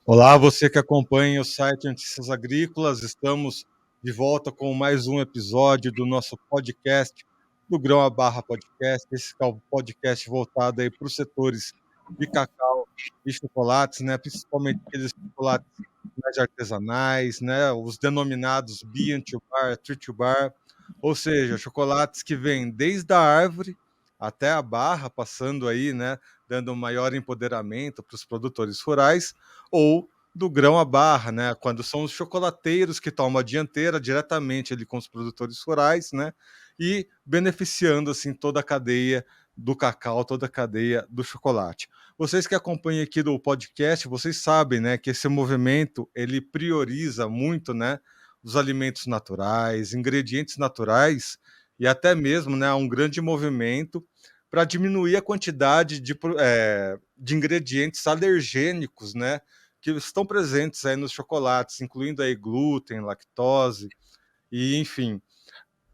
Olá, você que acompanha o site Notícias Agrícolas, estamos de volta com mais um episódio do nosso podcast, do Grão a Barra Podcast, esse é o podcast voltado aí para os setores de cacau e chocolates, né, principalmente aqueles chocolates mais artesanais, né, os denominados Bean to Bar, Tree to Bar, ou seja, chocolates que vêm desde a árvore até a barra, passando aí, né, dando um maior empoderamento para os produtores rurais, ou do grão à barra, né? Quando são os chocolateiros que tomam a dianteira diretamente ali com os produtores rurais, né? E beneficiando assim toda a cadeia do cacau, toda a cadeia do chocolate. Vocês que acompanham aqui do podcast, vocês sabem, né, que esse movimento ele prioriza muito, né, os alimentos naturais, ingredientes naturais e até mesmo, né, um grande movimento para diminuir a quantidade de ingredientes alergênicos, né, que estão presentes aí nos chocolates, incluindo aí glúten, lactose e enfim.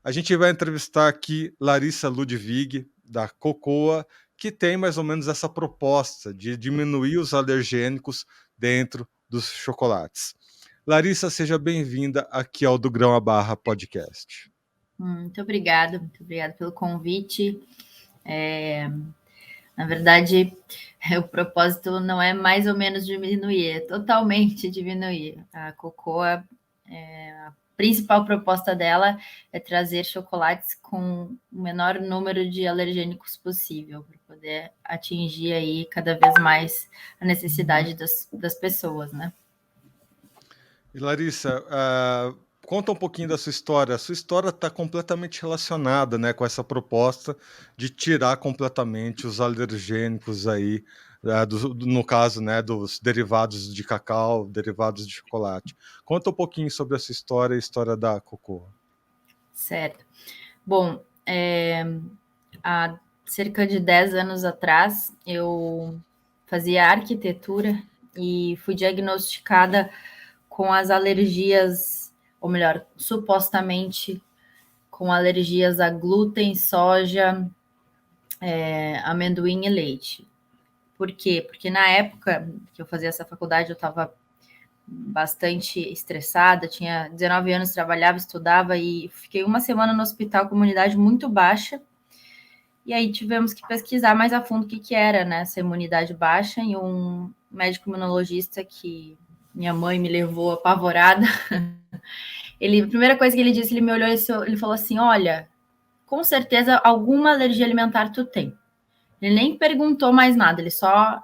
A gente vai entrevistar aqui Larissa Ludwig, da Cocoa, que tem mais ou menos essa proposta de diminuir os alergênicos dentro dos chocolates. Larissa, seja bem-vinda aqui ao Do Grão à Barra Podcast. Muito obrigada pelo convite. Na verdade, o propósito não é mais ou menos diminuir, é totalmente diminuir. A Cocoa, a principal proposta dela é trazer chocolates com o menor número de alergênicos possível, para poder atingir aí cada vez mais a necessidade das pessoas, né? E Larissa, conta um pouquinho da sua história. A sua história está completamente relacionada, né, com essa proposta de tirar completamente os alergênicos aí, no caso, né, dos derivados de cacau, derivados de chocolate. Conta um pouquinho sobre essa história e a história da Cocoa. Certo. Bom, há cerca de 10 anos atrás, eu fazia arquitetura e fui diagnosticada com as alergias, ou melhor, supostamente com alergias a glúten, soja, amendoim e leite. Por quê? Porque na época que eu fazia essa faculdade, eu estava bastante estressada, tinha 19 anos, trabalhava, estudava e fiquei uma semana no hospital, comunidade muito baixa. E aí tivemos que pesquisar mais a fundo o que era, né, essa imunidade baixa, e um médico imunologista que minha mãe me levou apavorada. A primeira coisa que ele disse, ele me olhou e ele falou assim: olha, com certeza alguma alergia alimentar tu tem. Ele nem perguntou mais nada, ele só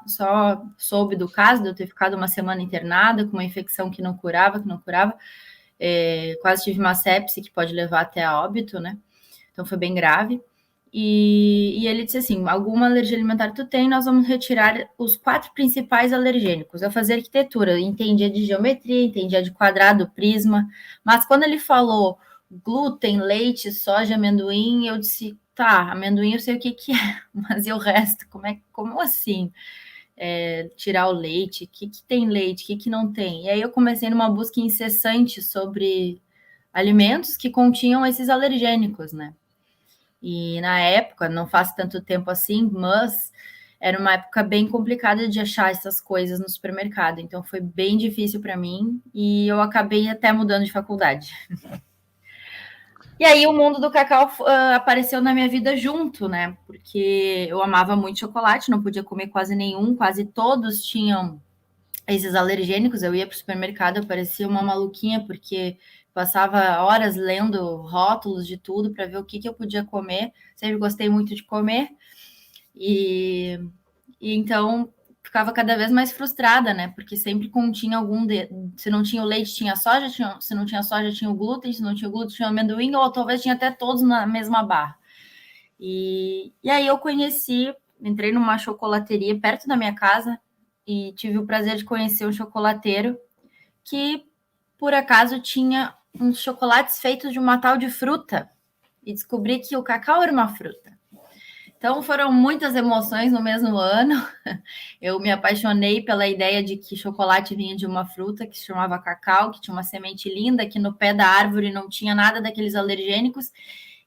soube do caso de eu ter ficado uma semana internada com uma infecção que não curava, quase tive uma sepse que pode levar até a óbito, né? Então foi bem grave. E ele disse assim: alguma alergia alimentar tu tem, nós vamos retirar os 4 principais alergênicos. Eu fazia arquitetura, eu entendia de geometria, entendia de quadrado, prisma, mas quando ele falou glúten, leite, soja, amendoim, eu disse: tá, amendoim eu sei o que é, mas e o resto? Como assim? Tirar o leite, o que tem leite, o que não tem? E aí eu comecei numa busca incessante sobre alimentos que continham esses alergênicos, né? E na época, não faz tanto tempo assim, mas era uma época bem complicada de achar essas coisas no supermercado. Então foi bem difícil para mim e eu acabei até mudando de faculdade. E aí o mundo do cacau apareceu na minha vida junto, né? Porque eu amava muito chocolate, não podia comer quase nenhum, quase todos tinham esses alergênicos. Eu ia para o supermercado, eu parecia uma maluquinha, porque passava horas lendo rótulos de tudo para ver o que eu podia comer. Sempre gostei muito de comer. E então ficava cada vez mais frustrada, né? Porque sempre continha se não tinha o leite, tinha soja, se não tinha soja, tinha o glúten, se não tinha o glúten, tinha o amendoim, ou talvez tinha até todos na mesma barra. E aí eu entrei numa chocolateria perto da minha casa e tive o prazer de conhecer um chocolateiro que, por acaso, tinha uns chocolates feitos de uma tal de fruta. E descobri que o cacau era uma fruta. Então foram muitas emoções no mesmo ano. Eu me apaixonei pela ideia de que chocolate vinha de uma fruta que se chamava cacau, que tinha uma semente linda, que no pé da árvore não tinha nada daqueles alergênicos.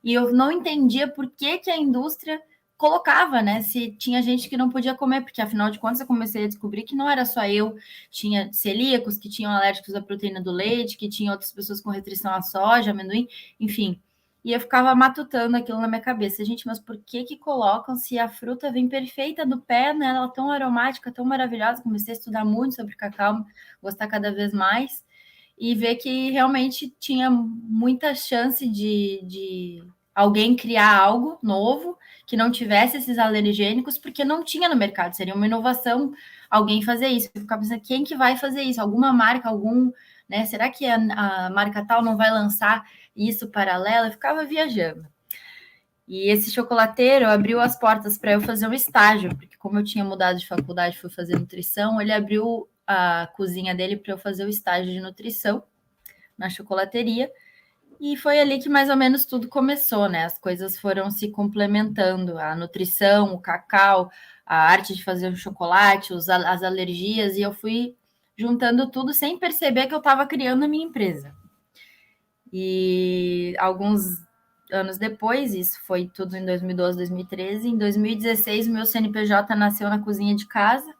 E eu não entendia por que a indústria colocava, né, se tinha gente que não podia comer, porque afinal de contas eu comecei a descobrir que não era só eu, tinha celíacos que tinham alérgicos à proteína do leite, que tinha outras pessoas com restrição à soja, amendoim, enfim. E eu ficava matutando aquilo na minha cabeça. Gente, mas por que colocam se a fruta vem perfeita do pé, né? Ela é tão aromática, tão maravilhosa. Comecei a estudar muito sobre cacau, gostar cada vez mais e ver que realmente tinha muita chance de alguém criar algo novo que não tivesse esses alergênicos, porque não tinha no mercado. Seria uma inovação alguém fazer isso. Eu ficava pensando, quem que vai fazer isso? Alguma marca, né? Será que a marca tal não vai lançar isso paralelo? Eu ficava viajando. E esse chocolateiro abriu as portas para eu fazer um estágio, porque como eu tinha mudado de faculdade, fui fazer nutrição, ele abriu a cozinha dele para eu fazer o estágio de nutrição na chocolateria. E foi ali que mais ou menos tudo começou, né? As coisas foram se complementando, a nutrição, o cacau, a arte de fazer o chocolate, as alergias, e eu fui juntando tudo sem perceber que eu estava criando a minha empresa. E alguns anos depois, isso foi tudo em 2012, 2013, em 2016 meu CNPJ nasceu na cozinha de casa.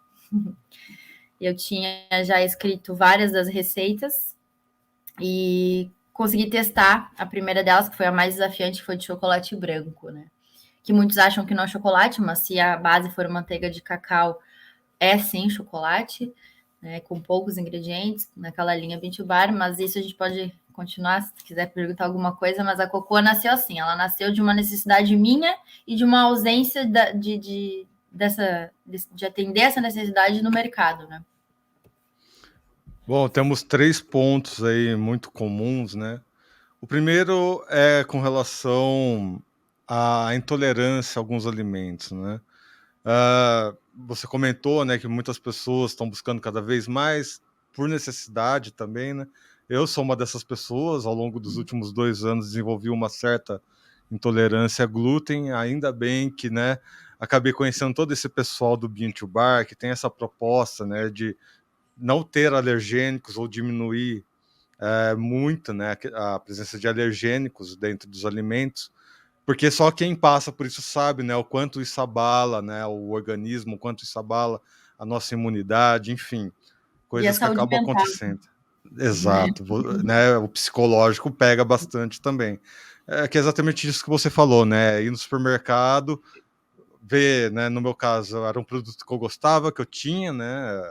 Eu tinha já escrito várias das receitas e consegui testar a primeira delas, que foi a mais desafiante, que foi de chocolate branco, né? Que muitos acham que não é chocolate, mas se a base for manteiga de cacau, é sim chocolate, né? Com poucos ingredientes, naquela linha Bean to Bar, mas isso a gente pode continuar se quiser perguntar alguma coisa, mas a Cocô nasceu assim, ela nasceu de uma necessidade minha e de uma ausência de atender essa necessidade no mercado, né? Bom, temos 3 pontos aí muito comuns, né. O primeiro é com relação à intolerância a alguns alimentos, né. Você comentou, né, que muitas pessoas estão buscando cada vez mais por necessidade também, né. Eu sou uma dessas pessoas, ao longo dos últimos 2 anos desenvolvi uma certa intolerância a glúten, ainda bem que, né, acabei conhecendo todo esse pessoal do Bean to Bar, que tem essa proposta, né, de não ter alergênicos ou diminuir muito, né, a presença de alergênicos dentro dos alimentos, porque só quem passa por isso sabe, né, o quanto isso abala, né, o organismo, o quanto isso abala a nossa imunidade, enfim, E a coisas que saúde acabam mental, acontecendo. né? Exato, né, o psicológico pega bastante também. É que é exatamente isso que você falou, né, ir no supermercado, ver, né, no meu caso, era um produto que eu gostava, que eu tinha, né,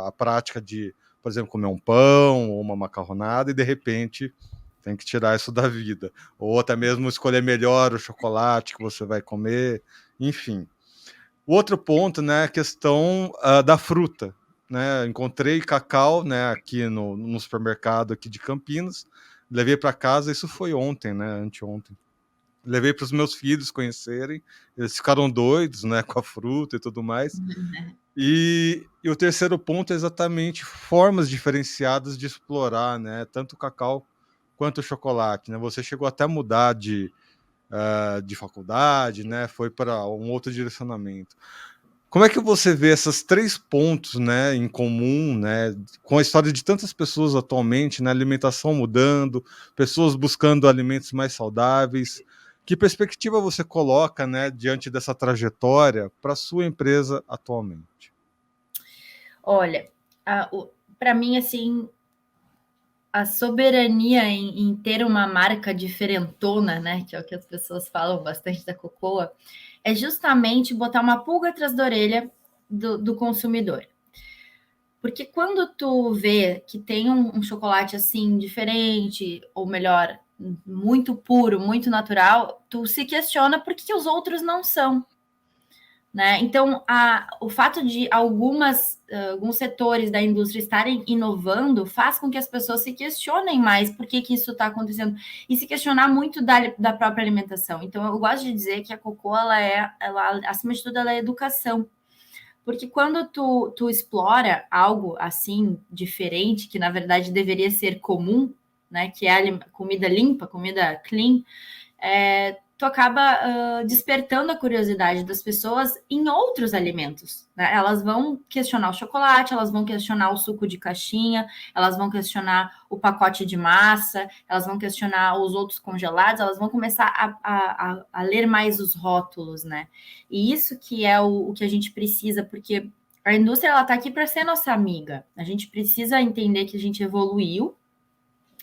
a prática de, por exemplo, comer um pão ou uma macarronada e de repente tem que tirar isso da vida. Ou até mesmo escolher melhor o chocolate que você vai comer, enfim. O outro ponto, né, é a questão da fruta. Né? Encontrei cacau, né, aqui no supermercado aqui de Campinas, levei para casa, isso foi ontem, né, anteontem. Levei para os meus filhos conhecerem, eles ficaram doidos, né, com a fruta e tudo mais. E o terceiro ponto é exatamente formas diferenciadas de explorar, né, tanto o cacau quanto o chocolate, né? Você chegou até a mudar de faculdade, né? Foi para um outro direcionamento. Como é que você vê esses 3 pontos, né, em comum, né, com a história de tantas pessoas atualmente, né, alimentação mudando, pessoas buscando alimentos mais saudáveis. Que perspectiva você coloca, né, diante dessa trajetória para sua empresa atualmente? Olha, para mim, assim, a soberania em ter uma marca diferentona, né, que é o que as pessoas falam bastante da Cocoa, é justamente botar uma pulga atrás da orelha do consumidor. Porque quando tu vê que tem um chocolate assim diferente, ou melhor, muito puro, muito natural, tu se questiona por que os outros não são. Né? Então, o fato de alguns setores da indústria estarem inovando faz com que as pessoas se questionem mais por que isso está acontecendo e se questionar muito da própria alimentação. Então, eu gosto de dizer que a Cocô, acima de tudo, ela é educação. Porque quando tu explora algo assim, diferente, que na verdade deveria ser comum, né, que é a comida limpa, comida clean, tu acaba despertando a curiosidade das pessoas em outros alimentos, né? Elas vão questionar o chocolate, elas vão questionar o suco de caixinha, elas vão questionar o pacote de massa, elas vão questionar os outros congelados, elas vão começar a ler mais os rótulos, né? E isso que é o que a gente precisa, porque a indústria ela está aqui para ser nossa amiga. A gente precisa entender que a gente evoluiu,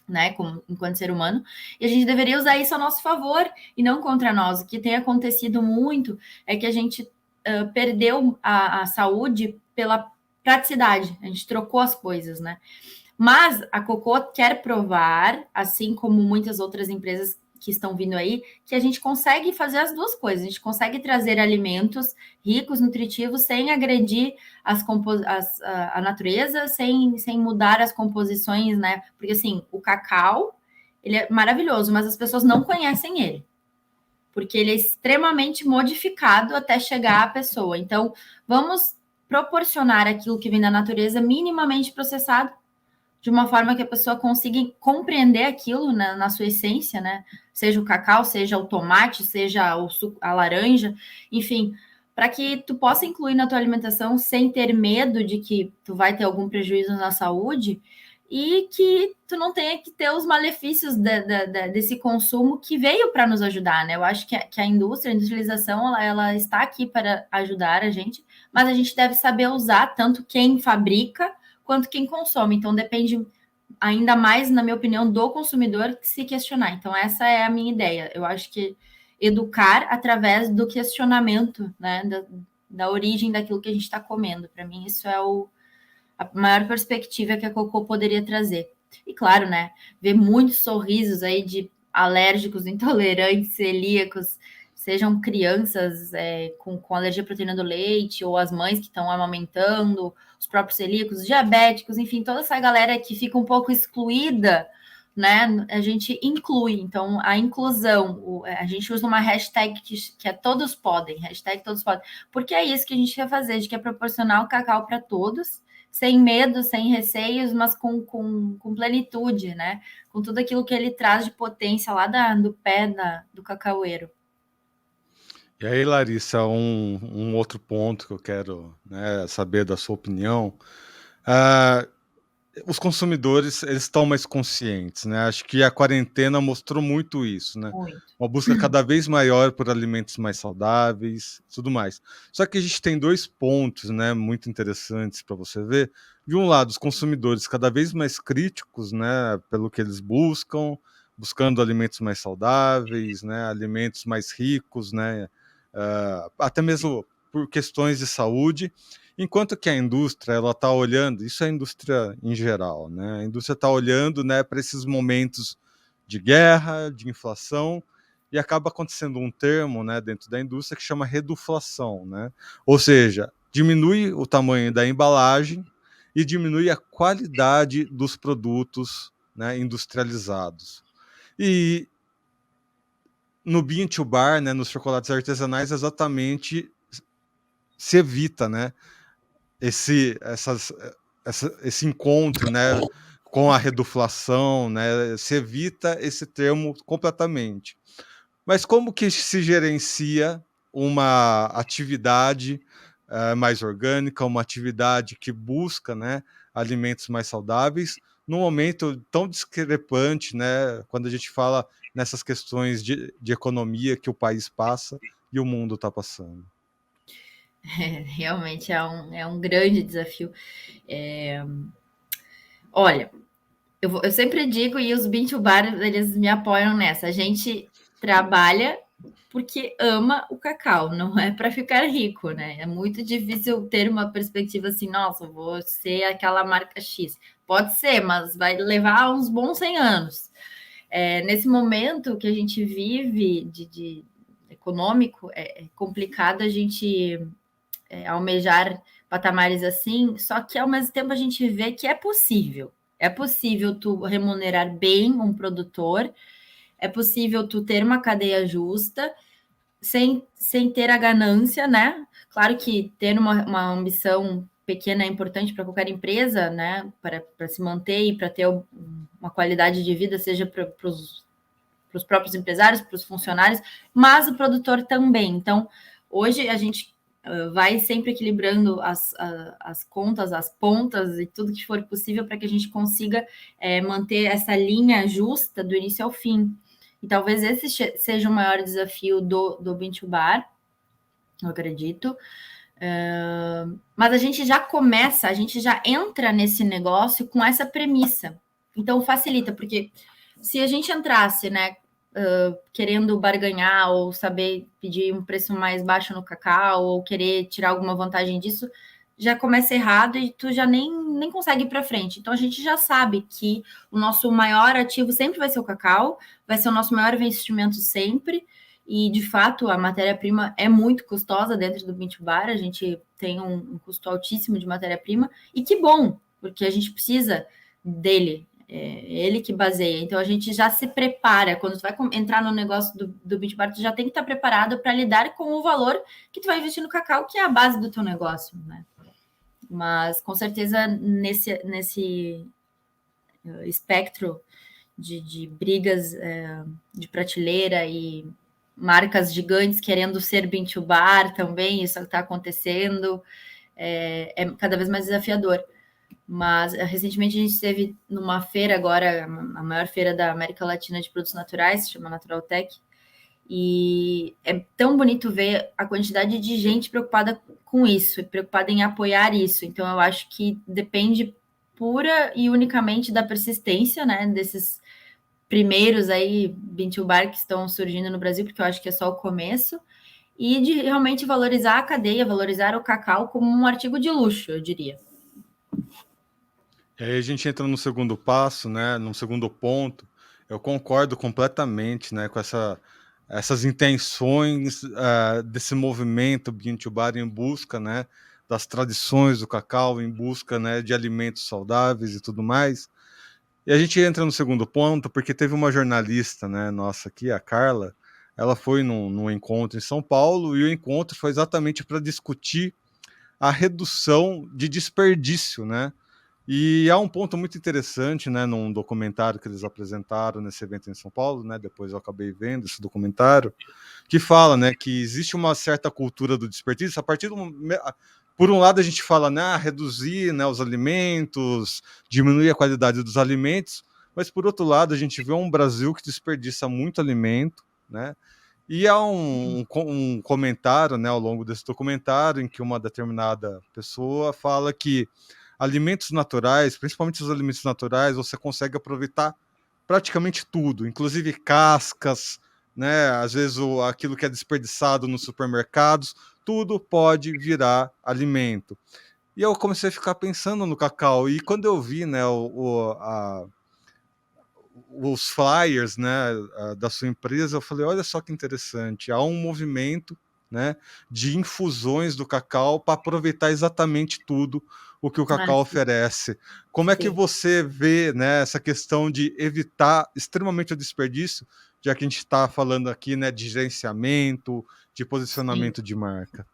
né, enquanto ser humano, e a gente deveria usar isso a nosso favor e não contra nós. O que tem acontecido muito é que a gente perdeu a saúde pela praticidade, a gente trocou as coisas, né? Mas a Cocô quer provar, assim como muitas outras empresas que estão vindo aí, que a gente consegue fazer as duas coisas. A gente consegue trazer alimentos ricos, nutritivos, sem agredir a natureza, sem mudar as composições, né? Porque, assim, o cacau, ele é maravilhoso, mas as pessoas não conhecem ele. Porque ele é extremamente modificado até chegar à pessoa. Então, vamos proporcionar aquilo que vem da natureza minimamente processado, de uma forma que a pessoa consiga compreender aquilo na sua essência, né? Seja o cacau, seja o tomate, seja a laranja, enfim, para que tu possa incluir na tua alimentação sem ter medo de que tu vai ter algum prejuízo na saúde e que tu não tenha que ter os malefícios desse consumo que veio para nos ajudar, né? Eu acho que a indústria, a industrialização, ela está aqui para ajudar a gente, mas a gente deve saber usar tanto quem fabrica quanto quem consome. Então, depende ainda mais, na minha opinião, do consumidor se questionar. Então, essa é a minha ideia. Eu acho que educar através do questionamento, né, da origem daquilo que a gente está comendo. Para mim, isso é a maior perspectiva que a Cocô poderia trazer. E, claro, né, ver muitos sorrisos aí de alérgicos, intolerantes, celíacos, sejam crianças com alergia à proteína do leite, ou as mães que estão amamentando, os próprios celíacos, diabéticos, enfim, toda essa galera que fica um pouco excluída, né? A gente inclui. Então, a inclusão, a gente usa uma hashtag que é todos podem, hashtag todos podem, porque é isso que a gente quer fazer, a gente quer proporcionar o cacau para todos, sem medo, sem receios, mas com plenitude, né? Com tudo aquilo que ele traz de potência lá do pé do cacaueiro. E aí, Larissa, um outro ponto que eu quero, né, saber da sua opinião. Os consumidores, eles estão mais conscientes, né? Acho que a quarentena mostrou muito isso, né? Muito. Uma busca cada vez maior por alimentos mais saudáveis, tudo mais. Só que a gente tem dois pontos, né, muito interessantes para você ver. De um lado, os consumidores cada vez mais críticos, né, pelo que eles buscando alimentos mais saudáveis, né, alimentos mais ricos, né, até mesmo por questões de saúde. Enquanto que a indústria, ela está olhando, isso é a indústria em geral, né? A indústria está olhando, né, para esses momentos de guerra, de inflação, e acaba acontecendo um termo, né, dentro da indústria que chama reduflação, né? Ou seja, diminui o tamanho da embalagem e diminui a qualidade dos produtos, né, industrializados. E no bean to bar, né, nos chocolates artesanais, exatamente se evita, né, esse encontro, né, com a reduflação, né, se evita esse termo completamente. Mas como que se gerencia uma atividade mais orgânica, uma atividade que busca, né, alimentos mais saudáveis, num momento tão discrepante, né, quando a gente fala nessas questões de economia que o país passa e o mundo está passando? Realmente é um grande desafio. Olha, eu sempre digo, e os Bean to Bar, eles me apoiam nessa. A gente trabalha porque ama o cacau, não é para ficar rico, né? É muito difícil ter uma perspectiva assim, nossa, vou ser aquela marca X. Pode ser, mas vai levar uns bons 100 anos. Nesse momento que a gente vive de econômico, é complicado a gente almejar patamares assim, só que ao mesmo tempo a gente vê que é possível. É possível tu remunerar bem um produtor, é possível tu ter uma cadeia justa, sem ter a ganância, né? Claro que ter uma ambição pequena é importante para qualquer empresa, né? Para se manter e para ter uma qualidade de vida, seja para os os próprios empresários, para os funcionários, mas o produtor também. Então, hoje a gente vai sempre equilibrando as contas, as pontas e tudo que for possível para que a gente consiga manter essa linha justa do início ao fim. E talvez esse seja o maior desafio do Bean2Bar, eu acredito. Mas a gente já entra nesse negócio com essa premissa. Então facilita, porque se a gente entrasse, né, querendo barganhar ou saber pedir um preço mais baixo no cacau ou querer tirar alguma vantagem disso, já começa errado e tu já nem consegue ir para frente. Então a gente já sabe que o nosso maior ativo sempre vai ser o cacau, vai ser o nosso maior investimento sempre. E de fato a matéria-prima é muito custosa dentro do Bean2Bar, a gente tem um custo altíssimo de matéria-prima, e que bom, porque a gente precisa dele. Ele que baseia. Então a gente já se prepara. Quando tu vai entrar no negócio do Bean2Bar, tu já tem que estar preparado para lidar com o valor que tu vai investir no cacau, que é a base do teu negócio, né? Mas com certeza nesse espectro de brigas de prateleira e marcas gigantes querendo ser Bean2Bar também, isso está acontecendo, é cada vez mais desafiador. Mas recentemente a gente esteve numa feira agora, a maior feira da América Latina de produtos naturais, se chama Naturaltech, e é tão bonito ver a quantidade de gente preocupada com isso, preocupada em apoiar isso. Então eu acho que depende pura e unicamente da persistência, né, desses primeiros aí Bean2Bar que estão surgindo no Brasil, porque eu acho que é só o começo, e de realmente valorizar a cadeia, valorizar o cacau como um artigo de luxo, eu diria. E aí a gente entra no segundo passo, né, no segundo ponto. Eu concordo completamente, né, com essas intenções desse movimento Bean2Bar em busca, né, das tradições do cacau, em busca, né, de alimentos saudáveis e tudo mais. E a gente entra no segundo ponto porque teve uma jornalista, né, nossa aqui, a Carla, ela foi num encontro em São Paulo, e o encontro foi exatamente para discutir a redução de desperdício, né? E há um ponto muito interessante, né, num documentário que eles apresentaram nesse evento em São Paulo, né, depois eu acabei vendo esse documentário, que fala, né, que existe uma certa cultura do desperdício a partir do por um lado a gente fala, né, reduzir, né, os alimentos, diminuir a qualidade dos alimentos, mas por outro lado a gente vê um Brasil que desperdiça muito alimento, né? E há um comentário, né, ao longo desse documentário, em que uma determinada pessoa fala que alimentos naturais, principalmente os alimentos naturais, você consegue aproveitar praticamente tudo, inclusive cascas, né? Às vezes aquilo que é desperdiçado nos supermercados, tudo pode virar alimento. E eu comecei a ficar pensando no cacau, e quando eu vi, né, os flyers, né, da sua empresa, eu falei, olha só que interessante, há um movimento, né, de infusões do cacau para aproveitar exatamente tudo o que o cacau oferece. Como é que você vê, né, essa questão de evitar extremamente o desperdício, já que a gente está falando aqui, né, de gerenciamento, de posicionamento de marca?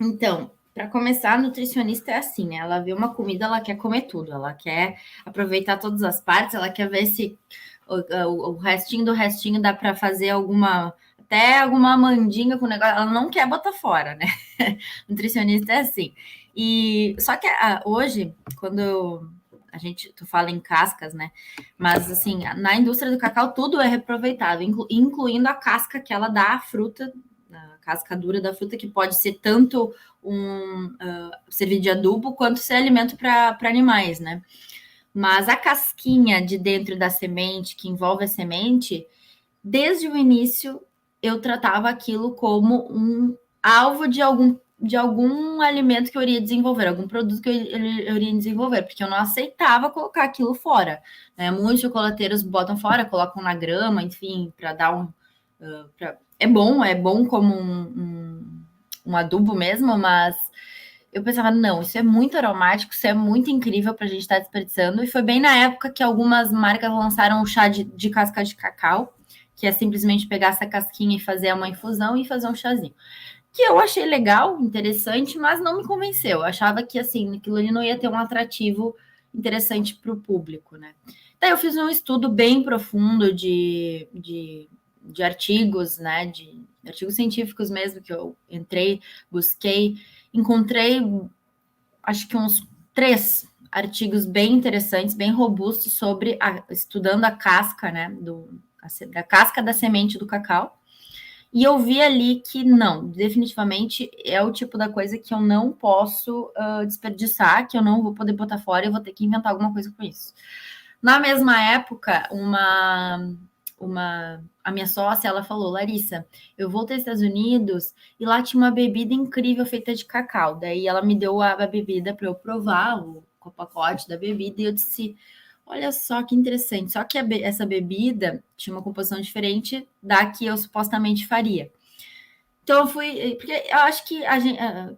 Então, para começar, a nutricionista é assim, né? Ela vê uma comida, ela quer comer tudo, ela quer aproveitar todas as partes, ela quer ver se o restinho do restinho dá para fazer até alguma mandinga com o negócio, ela não quer botar fora, né? Nutricionista é assim. E só que hoje, quando tu fala em cascas, né? Mas assim, na indústria do cacau tudo é reaproveitado, incluindo a casca que ela dá à fruta, a casca dura da fruta, que pode ser tanto servir de adubo quanto ser alimento para animais, né? Mas a casquinha de dentro da semente, que envolve a semente, desde o início eu tratava aquilo como um alvo de algum alimento que eu iria desenvolver, algum produto que eu iria desenvolver, porque eu não aceitava colocar aquilo fora. Né? Muitos chocolateiros botam fora, colocam na grama, enfim, para dar é bom como um adubo mesmo, mas eu pensava, não, isso é muito aromático, isso é muito incrível para a gente estar desperdiçando. E foi bem na época que algumas marcas lançaram o chá de casca de cacau, que é simplesmente pegar essa casquinha e fazer uma infusão e fazer um chazinho. Que eu achei legal, interessante, mas não me convenceu. Eu achava que, assim, aquilo ali não ia ter um atrativo interessante para o público, né? Daí eu fiz um estudo bem profundo de artigos, né, de artigos científicos mesmo, que eu entrei, busquei, encontrei, acho que uns 3 artigos bem interessantes, bem robustos, sobre estudando a casca, né, da casca da semente do cacau. E eu vi ali que não, definitivamente é o tipo da coisa que eu não posso desperdiçar, que eu não vou poder botar fora, eu vou ter que inventar alguma coisa com isso. Na mesma época, a minha sócia, ela falou, Larissa, eu voltei aos Estados Unidos e lá tinha uma bebida incrível feita de cacau. Daí ela me deu a bebida para eu provar, o pacote da bebida, e eu disse, olha só que interessante. Só que essa bebida tinha uma composição diferente da que eu supostamente faria. Então, eu fui. Porque eu acho que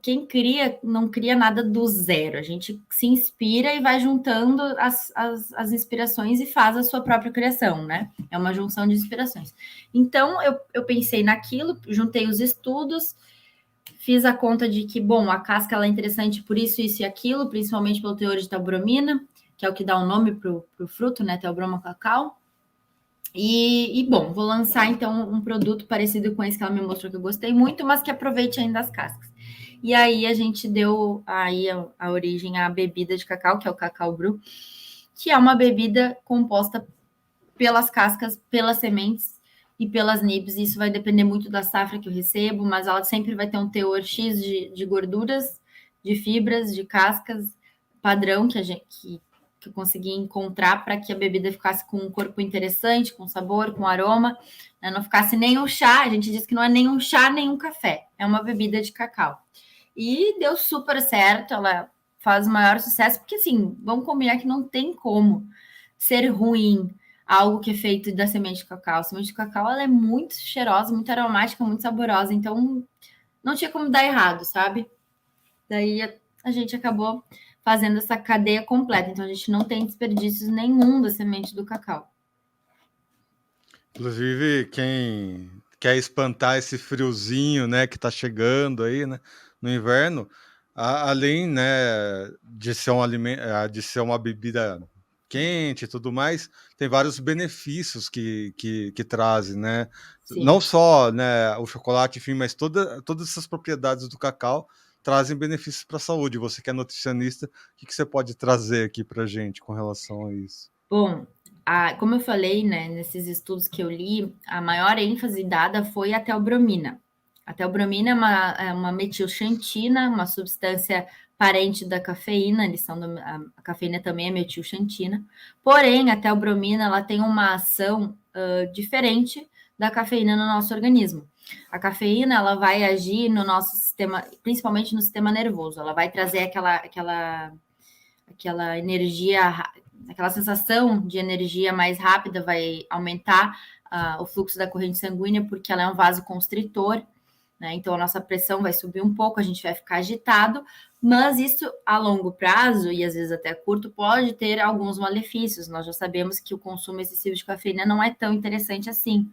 quem cria não cria nada do zero. A gente se inspira e vai juntando as inspirações e faz a sua própria criação, né? É uma junção de inspirações. Então, eu pensei naquilo, juntei os estudos, fiz a conta de que, bom, a casca ela é interessante por isso, isso e aquilo, principalmente pelo teor de teobromina, que é o que dá o nome para o fruto, né? Teobroma cacau. E, bom, vou lançar então um produto parecido com esse que ela me mostrou que eu gostei muito, mas que aproveite ainda as cascas. E aí a gente deu aí a origem à bebida de cacau, que é o Cacau Brew, que é uma bebida composta pelas cascas, pelas sementes e pelas nibs. Isso vai depender muito da safra que eu recebo, mas ela sempre vai ter um teor X de gorduras, de fibras, de cascas, padrão que eu consegui encontrar para que a bebida ficasse com um corpo interessante, com sabor, com aroma, né? Não ficasse nem um chá. A gente diz que não é nem um chá, nem um café, é uma bebida de cacau. E deu super certo, ela faz o maior sucesso, porque assim, vamos combinar que não tem como ser ruim algo que é feito da semente de cacau. A semente de cacau ela é muito cheirosa, muito aromática, muito saborosa, então não tinha como dar errado, sabe? Daí a gente acabou fazendo essa cadeia completa, então a gente não tem desperdícios nenhum da semente do cacau. Inclusive, quem quer espantar esse friozinho, né, que tá chegando aí, né, no inverno, além, né, de ser um alimento, de ser uma bebida quente e tudo mais, tem vários benefícios que trazem, né? Sim. Não só, né, o chocolate, enfim, mas todas essas propriedades do cacau trazem benefícios para a saúde. Você que é nutricionista, o que você pode trazer aqui para gente com relação a isso? Bom, como eu falei, né, nesses estudos que eu li, a maior ênfase dada foi a teobromina. A teobromina é uma metilxantina, uma substância parente da cafeína, a cafeína também é metilxantina, porém a teobromina ela tem uma ação diferente da cafeína no nosso organismo. A cafeína ela vai agir no nosso sistema, principalmente no sistema nervoso, ela vai trazer aquela energia, aquela sensação de energia mais rápida, vai aumentar o fluxo da corrente sanguínea, porque ela é um vasoconstritor, né? Então a nossa pressão vai subir um pouco, a gente vai ficar agitado, mas isso a longo prazo, e às vezes até a curto, pode ter alguns malefícios. Nós já sabemos que o consumo excessivo de cafeína não é tão interessante assim,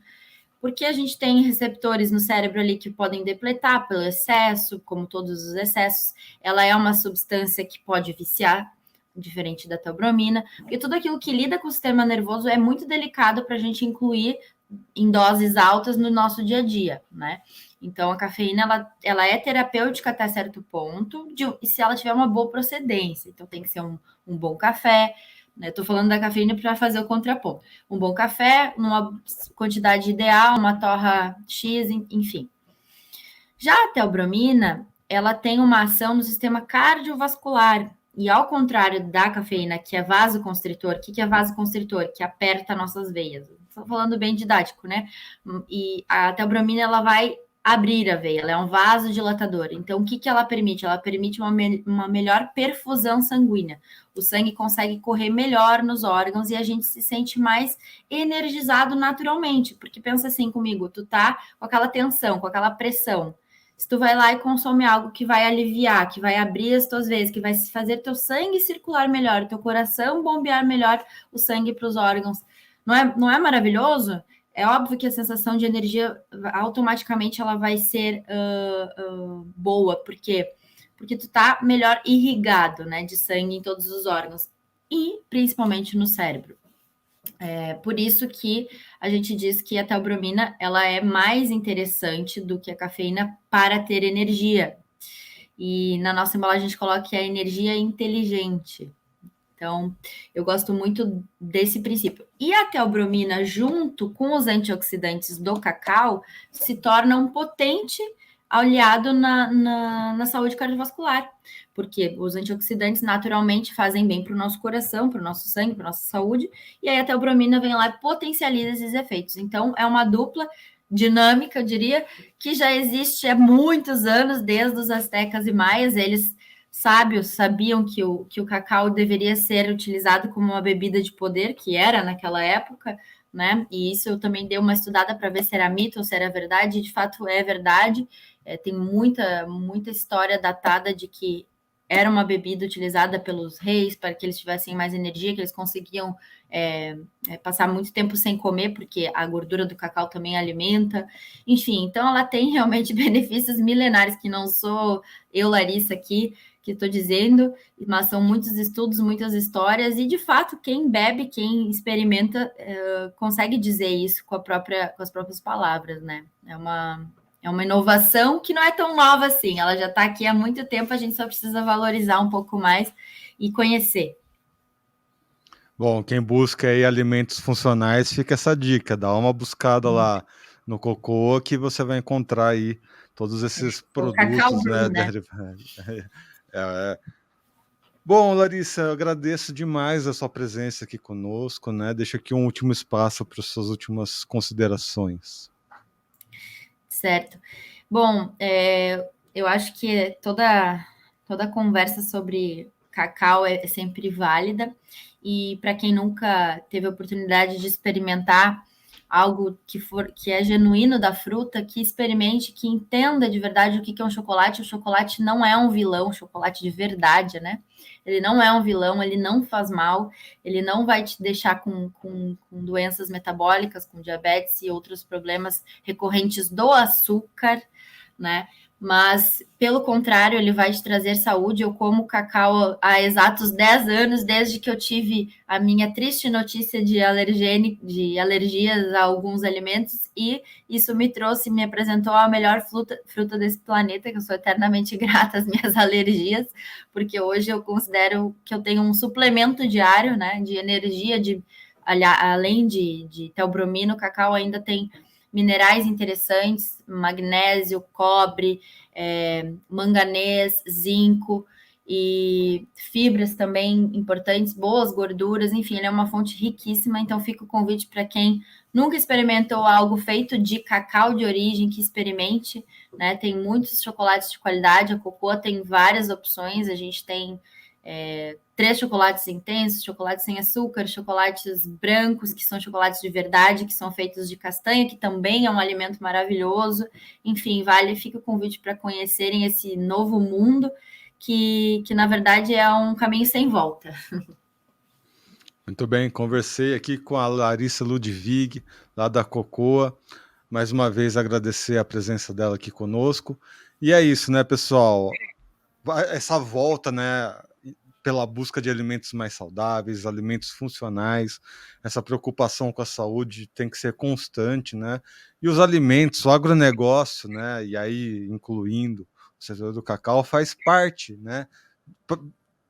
porque a gente tem receptores no cérebro ali que podem depletar pelo excesso, como todos os excessos. Ela é uma substância que pode viciar, diferente da teobromina, porque tudo aquilo que lida com o sistema nervoso é muito delicado para a gente incluir em doses altas no nosso dia a dia, né? Então, a cafeína, ela é terapêutica até certo ponto, e se ela tiver uma boa procedência. Então, tem que ser um bom café, né? Estou falando da cafeína para fazer o contraponto. Um bom café, numa quantidade ideal, uma torra X, enfim. Já a teobromina, ela tem uma ação no sistema cardiovascular. E ao contrário da cafeína, que é vasoconstritor, o que é vasoconstritor? Que aperta nossas veias. Estou falando bem didático, né? E a teobromina, ela vai abrir a veia, ela é um vasodilatador. Então, o que ela permite? Ela permite uma melhor perfusão sanguínea. O sangue consegue correr melhor nos órgãos e a gente se sente mais energizado naturalmente. Porque pensa assim comigo, tu tá com aquela tensão, com aquela pressão. Se tu vai lá e consome algo que vai aliviar, que vai abrir as tuas veias, que vai fazer teu sangue circular melhor, teu coração bombear melhor o sangue para os órgãos, não é maravilhoso? É óbvio que a sensação de energia automaticamente ela vai ser boa, porque tu tá melhor irrigado, né, de sangue em todos os órgãos e principalmente no cérebro. Por isso que a gente diz que a teobromina ela é mais interessante do que a cafeína para ter energia. E na nossa embalagem a gente coloca que é energia inteligente. Então, eu gosto muito desse princípio. E a teobromina, junto com os antioxidantes do cacau, se torna um potente aliado na saúde cardiovascular, porque os antioxidantes naturalmente fazem bem para o nosso coração, para o nosso sangue, para a nossa saúde, e aí a teobromina vem lá e potencializa esses efeitos. Então, é uma dupla dinâmica, eu diria, que já existe há muitos anos, desde os astecas e maias. Eles sábios sabiam que o cacau deveria ser utilizado como uma bebida de poder, que era naquela época, né? E isso eu também dei uma estudada para ver se era mito ou se era verdade, e de fato é verdade. Tem muita história datada de que era uma bebida utilizada pelos reis para que eles tivessem mais energia, que eles conseguiam passar muito tempo sem comer, porque a gordura do cacau também alimenta. Enfim, então ela tem realmente benefícios milenares, que não sou eu, Larissa, aqui, que estou dizendo, mas são muitos estudos, muitas histórias, e de fato, quem bebe, quem experimenta, consegue dizer isso com as próprias palavras, né? É uma inovação que não é tão nova assim, ela já está aqui há muito tempo, a gente só precisa valorizar um pouco mais e conhecer. Bom, quem busca aí alimentos funcionais, fica essa dica, dá uma buscada lá no Cocoa que você vai encontrar aí todos esses produtos, né? Bom, Larissa, eu agradeço demais a sua presença aqui conosco, né? Deixa aqui um último espaço para as suas últimas considerações. Certo. Bom, eu acho que toda conversa sobre cacau é sempre válida, e para quem nunca teve a oportunidade de experimentar algo que é genuíno da fruta, que experimente, que entenda de verdade o que é um chocolate. O chocolate não é um vilão, o chocolate de verdade, né? Ele não é um vilão, ele não faz mal, ele não vai te deixar com doenças metabólicas, com diabetes e outros problemas recorrentes do açúcar, né? Mas, pelo contrário, ele vai te trazer saúde. Eu como cacau há exatos 10 anos, desde que eu tive a minha triste notícia de alergias a alguns alimentos, e isso me apresentou a melhor fruta desse planeta, que eu sou eternamente grata às minhas alergias, porque hoje eu considero que eu tenho um suplemento diário, né, de energia, além de teobromina, o cacau ainda tem minerais interessantes, magnésio, cobre, manganês, zinco e fibras também importantes, boas gorduras, enfim, ele é uma fonte riquíssima. Então fica o convite para quem nunca experimentou algo feito de cacau de origem, que experimente, né? Tem muitos chocolates de qualidade, a Cocoa tem várias opções, a gente tem 3 chocolates intensos, chocolates sem açúcar, chocolates brancos, que são chocolates de verdade, que são feitos de castanha, que também é um alimento maravilhoso. Enfim, fica o convite para conhecerem esse novo mundo, que na verdade é um caminho sem volta. Muito bem, conversei aqui com a Larissa Ludwig, lá da Cocoa. Mais uma vez agradecer a presença dela aqui conosco. E é isso, né, pessoal? Essa volta, né, pela busca de alimentos mais saudáveis, alimentos funcionais, essa preocupação com a saúde tem que ser constante, né? E os alimentos, o agronegócio, né, e aí incluindo o setor do cacau, faz parte, né,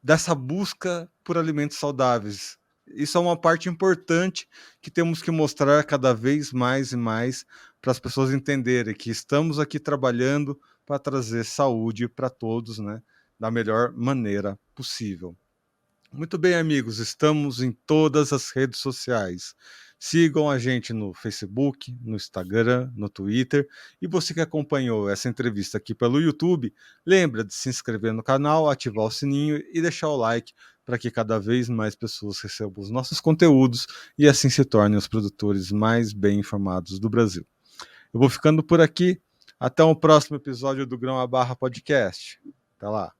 dessa busca por alimentos saudáveis. Isso é uma parte importante que temos que mostrar cada vez mais e mais para as pessoas entenderem que estamos aqui trabalhando para trazer saúde para todos, né, da melhor maneira possível. Muito bem, amigos, estamos em todas as redes sociais. Sigam a gente no Facebook, no Instagram, no Twitter. E você que acompanhou essa entrevista aqui pelo YouTube, lembra de se inscrever no canal, ativar o sininho e deixar o like para que cada vez mais pessoas recebam os nossos conteúdos e assim se tornem os produtores mais bem informados do Brasil. Eu vou ficando por aqui. Até o próximo episódio do Grão a Barra Podcast. Até lá.